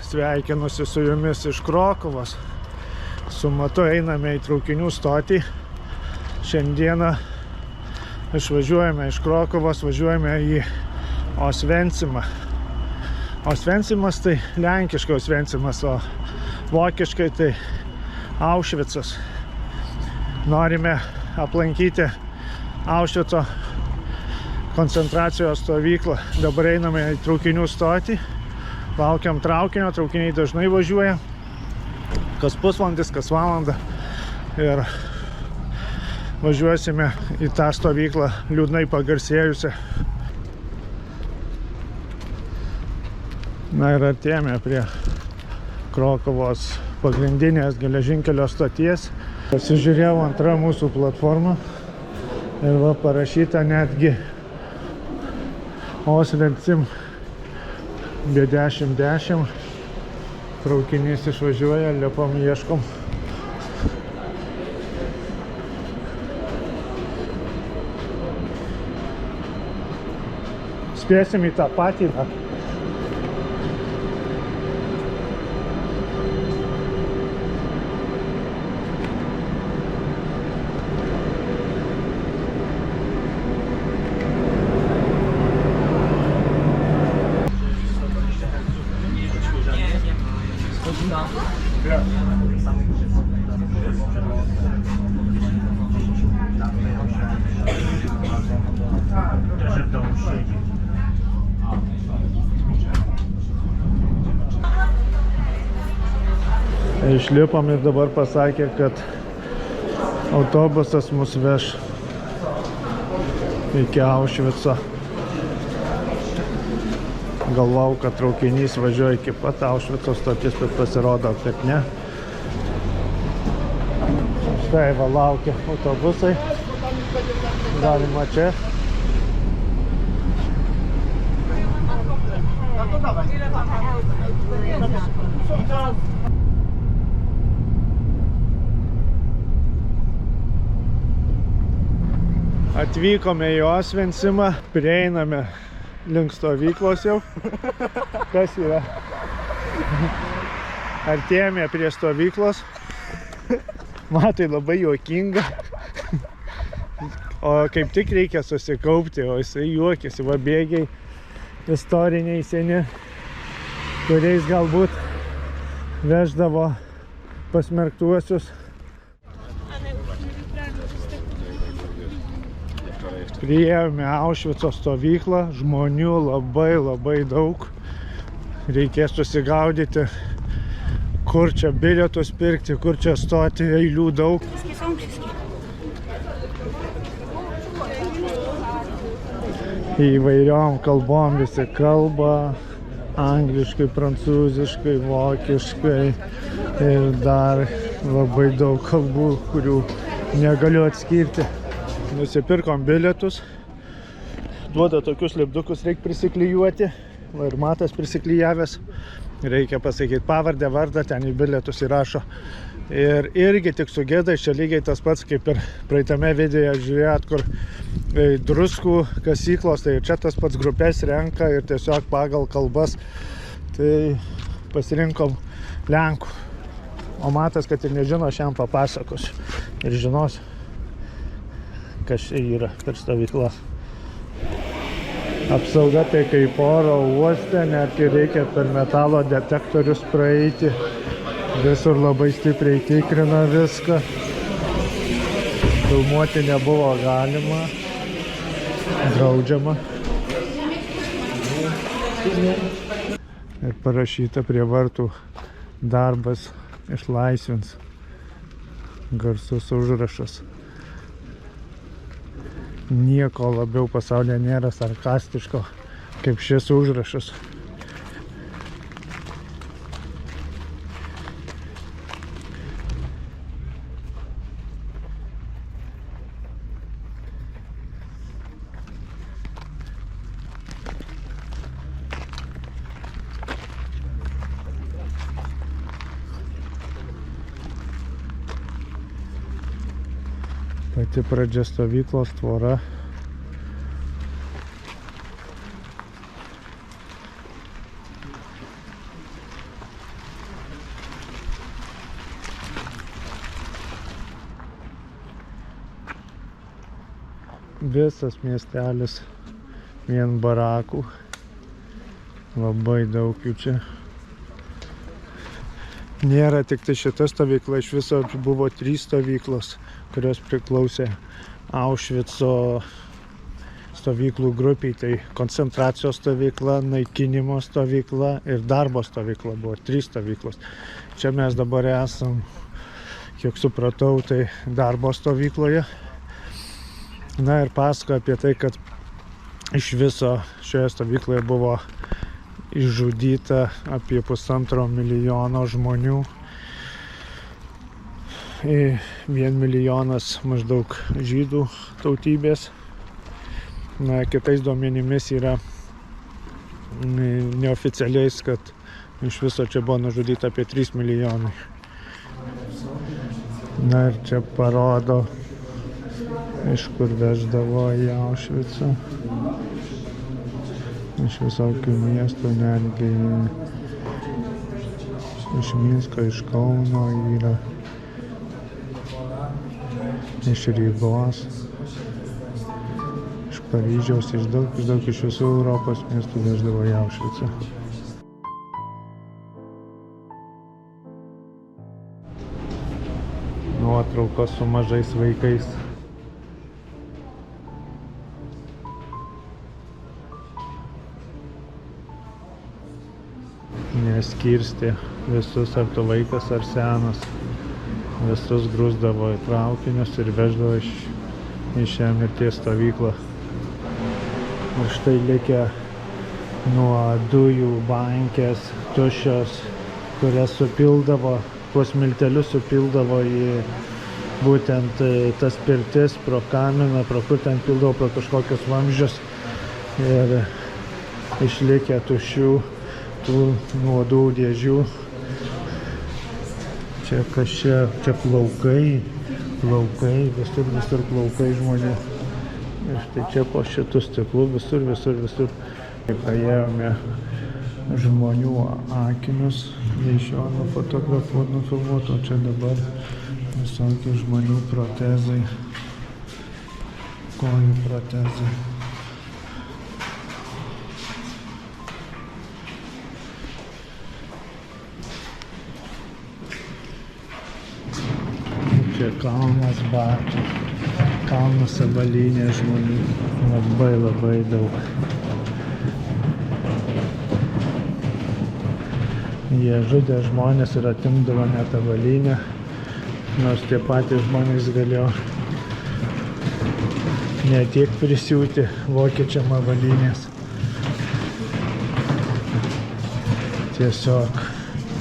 sveikinusi su jumis iš Krokuvos. Su Matu einame į traukinių stotį. Šiandieną išvažiuojame iš Krokuvos, važiuojame į Osvencimą. Osvencimas tai lenkiškai Osvencimas, o vokiškai tai Aušvicas. Norime aplankyti Aušvico koncentracijos stovyklą. Dabar einame į traukinių stotį. Laukiam traukinio, traukiniai dažnai važiuoja. Kas pusvalandis, kas valandą. Ir važiuosime į tą stovyklą liūdnai pagarsėjusią. Na ir artėjame prie Krokuvos pagrindinės geležinkelio stoties. Pasižiūrėjau antrą mūsų platformą ir va parašyta netgi Osvencim B1010. Traukinys išvažiuoja, lipam, ieškom. Spėsim į tą patį. Išlipom ir dabar pasakė, kad autobusas mus veš iki Aušvico. Galvau, kad traukinys važiuoja iki pat Aušvico stoties, bet pasirodo, kad ne. Štai va laukia autobusai. Galima čia. Atvykome į Osvencimą, prieiname link stovyklos jau. Kas yra? Artėjame prie stovyklos. Matai, labai juokinga. O kaip tik reikia susikaupti, o jisai juokiasi. Va bėgiai istoriniai seni, kuriais galbūt veždavo pasmerktuosius. Priėjome Aušvico stovyklą, žmonių labai daug. Reikės susigaudyti, kur čia bilietus pirkti, kur čia stoti, eilių daug. Įvairiom kalbom visi kalba, angliškai, prancūziškai, vokiškai ir dar labai daug kalbų, kurių negaliu atskirti. Nusipirkom bilietus, duoda tokius lipdukus, reikia prisiklijuoti, ir Matas prisiklijavęs, reikia pasakyti pavardę, vardą, ten į bilietus įrašo. Ir irgi tik su gėdais, čia lygiai tas pats, kaip ir praeitame videoje žiūrėjot, kur druskų kasyklos, tai čia tas pats grupės renka ir tiesiog pagal kalbas, tai pasirinkom lenkų. O Matas, kad ir nežino, šiam papasakos ir žinos, kas čia yra per stovyklas. Apsauga tai kaip oro uoste, netgi reikia per metalo detektorius praeiti. Visur labai stipriai tikrina viską. Filmuoti nebuvo galima. Draudžiama. Ir parašyta prie vartų: darbas išlaisvins. Garsus užrašas. Nieko labiau pasaulyje nėra sarkastiško kaip šis užrašas. Pati pradžia stovyklos, tvora. Visas miestelis vien barakų. Labai daug jų čia. Nėra tik tai šita stovykla, iš viso buvo 3 stovyklos, kurios priklausė Aušvico stovyklų grupiai. Tai koncentracijos stovykla, naikinimo stovykla ir darbo stovykla buvo 3 stovyklos. Čia mes dabar esam, kiek supratau, tai darbo stovykloje. Na ir pasakoja apie tai, kad iš viso šioje stovykloje buvo išžudyta apie 1,5 milijono žmonių. 1 milijonas maždaug žydų tautybės. Na, kitais duomenimis yra neoficialiais, kad iš viso čia buvo nužudyta apie 3 milijonai. Na ir čia parodo, iš kur veždavo į Aušvicą. Iš visokių miestų, netgi iš Minsko, iš Kauno yra, iš Rygos, iš Paryžiaus, iš daug iš visų Europos miestų veždavo į Aušvicą. Nuotraukos su mažais vaikais. Neskirstė visus, ar tu vaikas, ar senas. Visus grūsdavo į traukinius ir veždavo į šią mirties stovyklą. Ir štai likę nuo dujų bankės tuščios, kurias supildavo, tuos miltelius supildavo į būtent tas pirtis pro kaminą, pro kur ten pildavo pro kažkokius vamzdžius. Ir išlikę tuščių tų nuodų dėžių. Čia kas čia plaukai, visur plaukai žmonių. Ir štai čia po šitų stiklų visur. Paėjome žmonių akinius, iš jo nufotografuoti, nufilmuoti, o čia dabar visokie žmonių protezai, kojų protezai. Čia kalnas batų, kalnas avalynė žmonių, labai daug. Jie žudė žmonės ir atimdavo net avalynę, nors tie patys žmonės galėjo ne tiek prisiūti vokiečiam avalynės. Tiesiog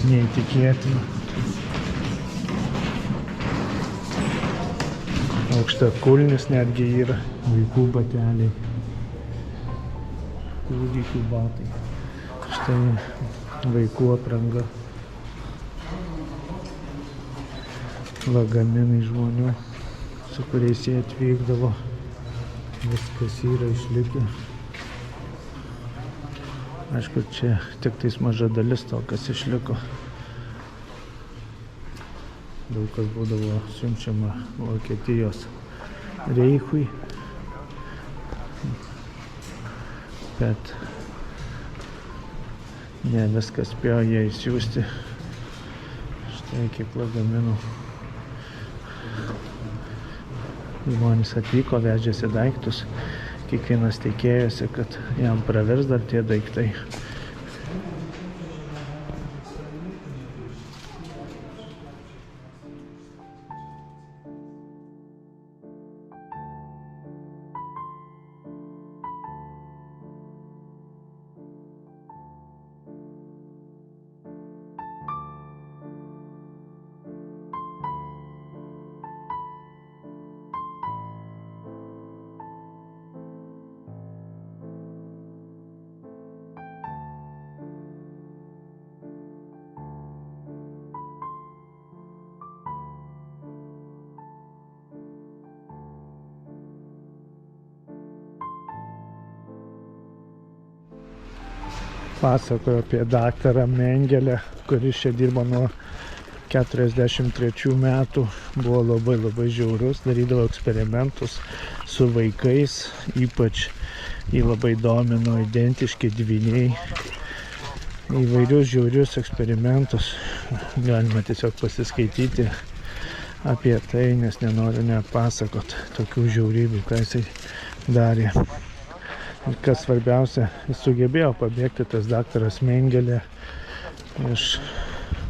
neįtikėtina. Aukštakulnis netgi yra, vaikų bateliai, kūdikių batai. Štai vaikų apranga, lagaminai žmonių, su kuriais jie atvykdavo. Viskas yra išlikę. Aišku, čia tik tais maža dalis to, kas išliko. Daug kas būdavo siunčiama Vokietijos Reichui, bet ne viskas spėjo jie įsiųsti. Štai kiek lagaminų. Žmonės atvyko, vežėsi daiktus, kiekvienas tikėjosi, kad jam pravers dar tie daiktai. Pasakoju apie daktarą Mengelę, kuris čia dirbo nuo 43 metų buvo labai žiaurus, darydavo eksperimentus su vaikais, ypač jį labai domino identiški dvyniai, įvairius žiaurius eksperimentus. Galima tiesiog pasiskaityti apie tai, nes nenoriu net pasakot tokių žiaurybių, ką jisai darė. Ir kas svarbiausia, jis sugebėjo pabėgti, tas daktaras Mengelė, iš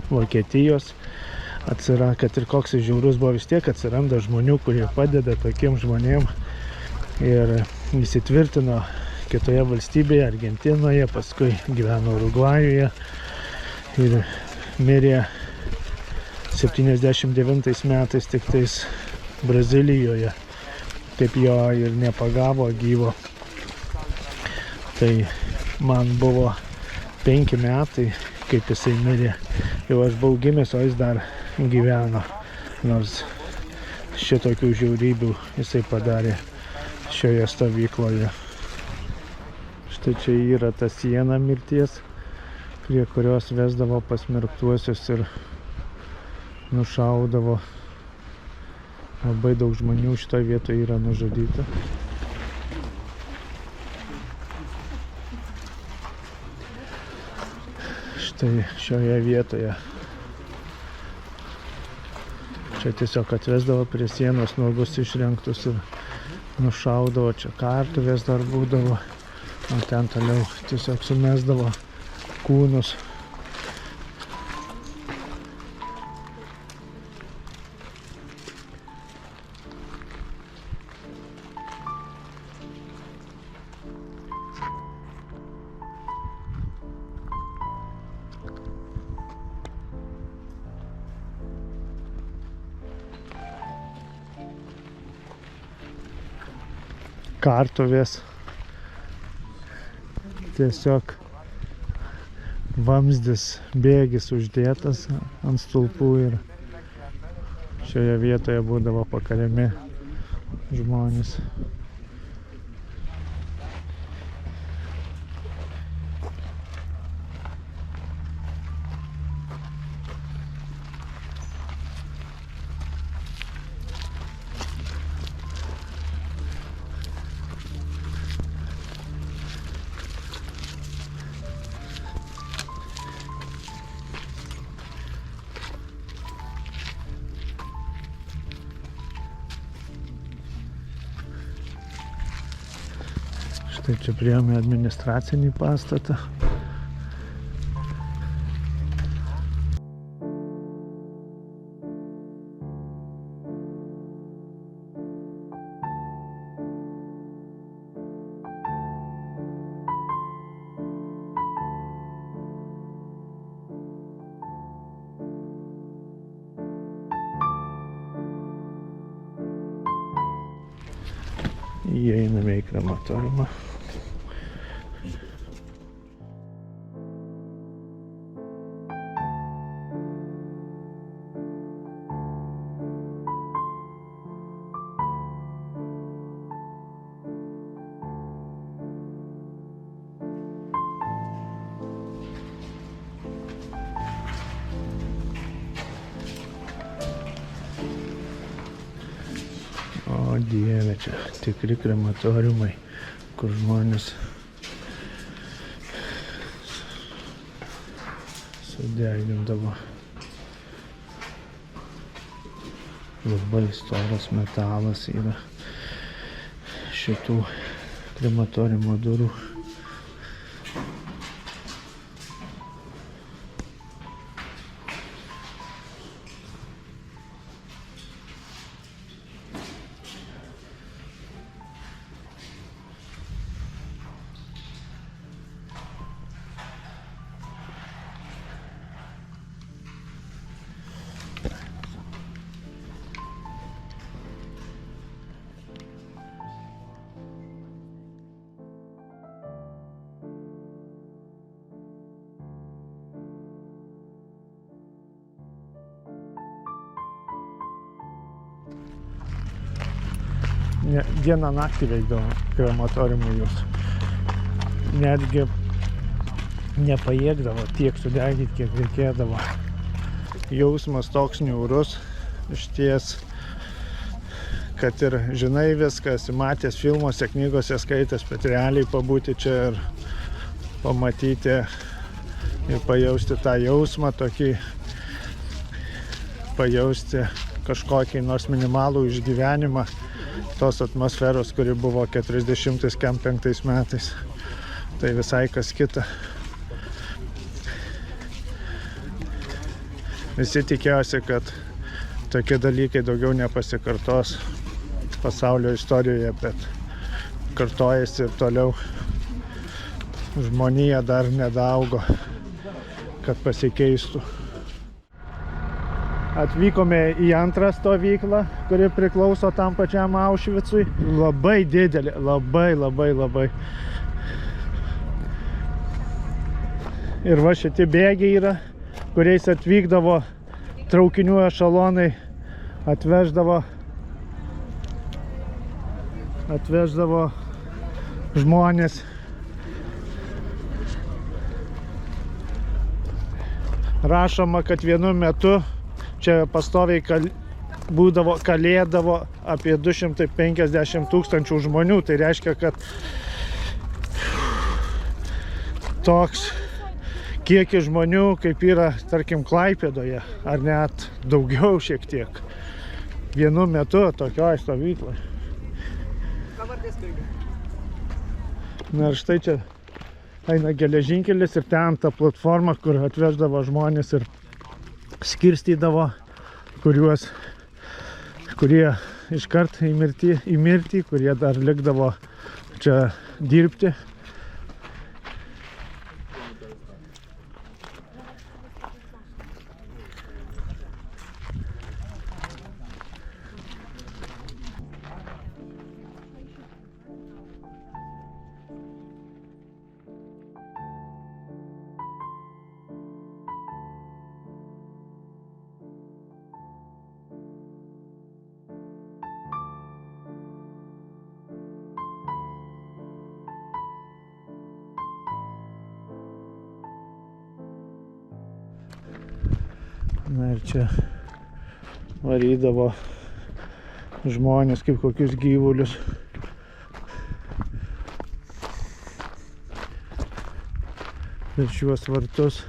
Vokietijos. Kad ir koks jis žiaurus buvo, vis tiek atsiranda žmonių, kurie padeda tokiem žmonėm, ir įsitvirtino kitoje valstybėje, Argentinoje, paskui gyveno Urugvajuje ir mirė 79 metais tik tais Brazilijoje. Taip jo ir nepagavo gyvo. Tai man buvo 5 metai, kaip jisai mirė. Jau aš buvau gimęs, o jis dar gyveno. Nors šitokių žiaurybių jisai padarė šioje stovykloje. Štai čia yra ta siena mirties, prie kurios vesdavo pasmerktuosius ir nušaudavo. Labai daug žmonių šitoje vietoje yra nužudyta. Štai šioje vietoje. Čia tiesiog atvesdavo prie sienos nuogus išrengtus ir nušaudavo. Čia kartuvės dar būdavo, o ten toliau tiesiog sumesdavo kūnus. Kartuvės, tiesiog vamzdis, bėgis uždėtas ant stulpų ir šioje vietoje būdavo pakariami žmonės. Štai čia priėjome administracinį pastatą. Įeiname į krematoriumą. O Dieve, čia tikri krematoriumai, kur žmonės sudegindavo. Labai storas metalas yra šitų krematoriumo durų. Dieną naktį veikdavo krematoriumui jūs. Netgi nepajėgdavo tiek sudegyti, kiek reikėdavo. jausmas toks niūrus, išties, kad ir žinai viskas, matęs filmuose, knygose skaitęs, bet realiai pabūti čia ir pamatyti ir pajausti tą jausmą, tokį pajausti kažkokį nors minimalų išgyvenimą tos atmosferos, kuri buvo 40-45 metais. Tai visai kas kita. Visi tikėjosi, kad tokie dalykai daugiau nepasikartos pasaulio istorijoje, bet kartojasi ir toliau. Žmonija dar nedaugo, kad pasikeistų. Atvykome į antrą stovyklą, kuri priklauso tam pačiam Aušvicui. Labai didelė, labai. Ir va šitie bėgiai yra, kuriais atvykdavo traukinių ešalonai, atveždavo žmonės. Rašoma, kad vienu metu čia pastoviai kalėdavo apie 250 000 žmonių. Tai reiškia, kad toks kiekis žmonių, kaip yra, tarkim, Klaipėdoje, ar net daugiau šiek tiek. Vienu metu tokioj stovykloj. Na ir štai čia eina geležinkelis ir ten ta platforma, kur atveždavo žmonės ir skirstydavo, kurie iškart į mirtį, kurie dar likdavo čia dirbti. Na ir čia varydavo žmonės kaip kokius gyvulius. Per šiuos vartus.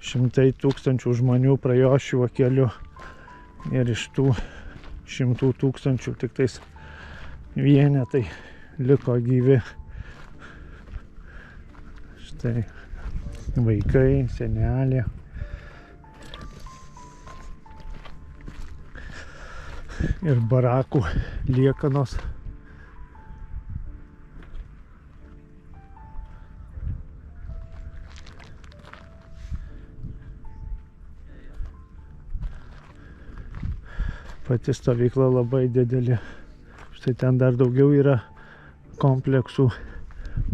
Šimtai tūkstančių žmonių praėjo šiuo keliu ir iš tų 100 000 tik tais vienetai liko gyvi. Štai vaikai, senelė. Ir barakų liekanos. Pati stovykla labai didelė. Štai ten dar daugiau yra kompleksų,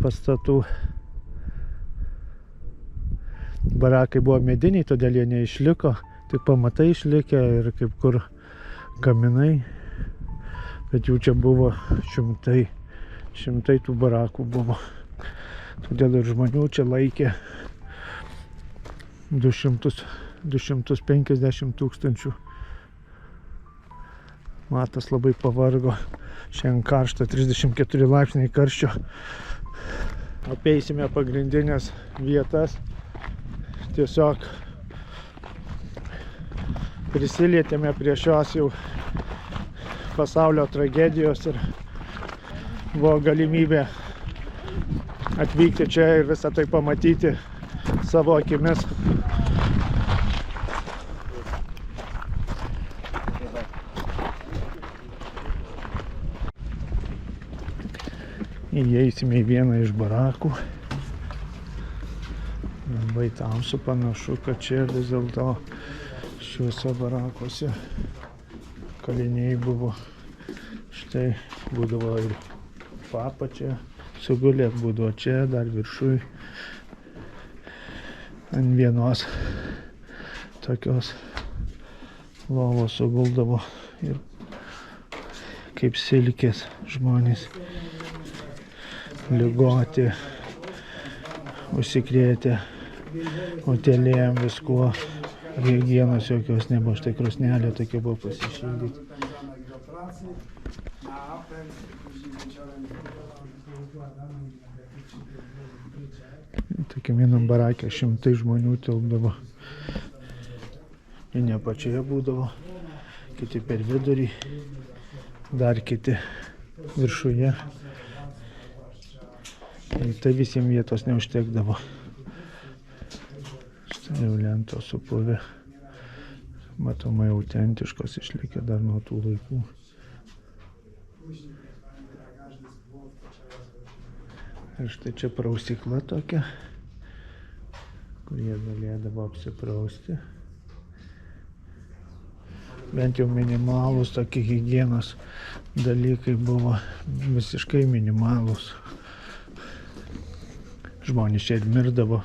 pastatų. Barakai buvo mediniai, todėl jie neišliko. Tik pamatai išlikę ir kaip kur kaminai. Bet jų čia buvo šimtai tų barakų buvo. Todėl ir žmonių čia laikė 250 000. Matas labai pavargo. Šiandien karšta, 34 laipsniai karščio. Apeisime pagrindinės vietas. Tiesiog prisilietėme prie šios jau pasaulio tragedijos ir buvo galimybė atvykti čia ir visą tai pamatyti savo akimis. Įeisime į vieną iš barakų. Labai tamsu, panašu, kad čia vis dėlto šiuose barakuose kaliniai buvo. Štai būdavo ir papačia sugulė, būdavo čia, dar viršui. Ant vienos tokios lovos suguldavo ir kaip silkės žmonės ligoti, užsikrėtę utėlėm viskuo, higienos jokios nebuvo, štai krosnelė tokia buvo pasišildyti. Tokiam vienam barakė 100 žmonių tilpdavo. Vieni apačioje būdavo, kiti per vidurį, dar kiti viršuje. Tai visiems vietos neužtekdavo. Štai jau lentos supuvę. Matomai autentiškos išlikę dar nuo tų laikų. Ir štai čia prausykla tokia, kur jie galėdavo apsiprausti. Bent jau minimalūs tokie higienos dalykai buvo visiškai minimalūs. Žmonės čia ir mirdavo.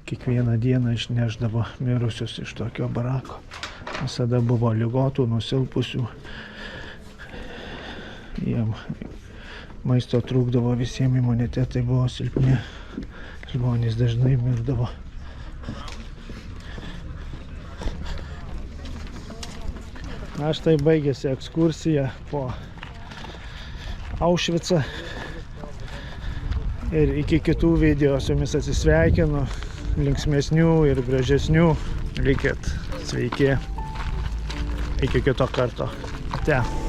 Kiekvieną dieną išneždavo mirusius iš tokio barako. Visada buvo ligotų, nusilpusių. Jiem maisto trūkdavo, visiems imunitetai buvo silpni. Žmonės dažnai mirdavo. Na štai baigėsi ekskursija po Aušvicą. Ir iki kitų video su jumis atsisveikinu. Linksmesnių ir gražesnių. Likit sveiki. Iki kito karto. Ate.